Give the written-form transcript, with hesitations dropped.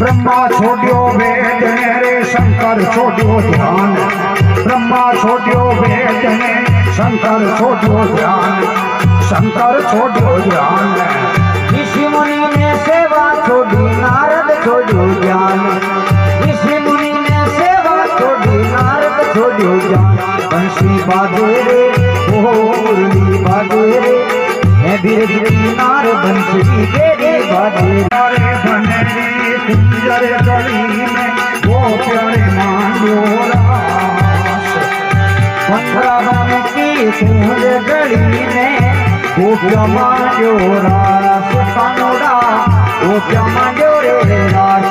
ब्रह्मा छोड़ियो वेद ने रे शंकर छोड़ियो ध्यान। ब्रह्मा छोड़ियो वेद ने शंकर छोड़ियो ध्यान। शंकर छोड़ियो ध्यान। ऋषि मुनि ने सेवा छोड़ी नारद छोड़ियो ज्ञान। ऋषि मुनि ने सेवा छोड़ी नारद छोड़ियो ज्ञान। बंसी बाजे रे ओ मुरली बाजे रे मैं भी नार बंसी तेरी बाजे रे बनेरी कुंजर गली में वो प्यारे मांगो रास। 15 वन की कुंज गली में वो क्या मांगो रास कानोड़ा वो क्या मांगो रे रास।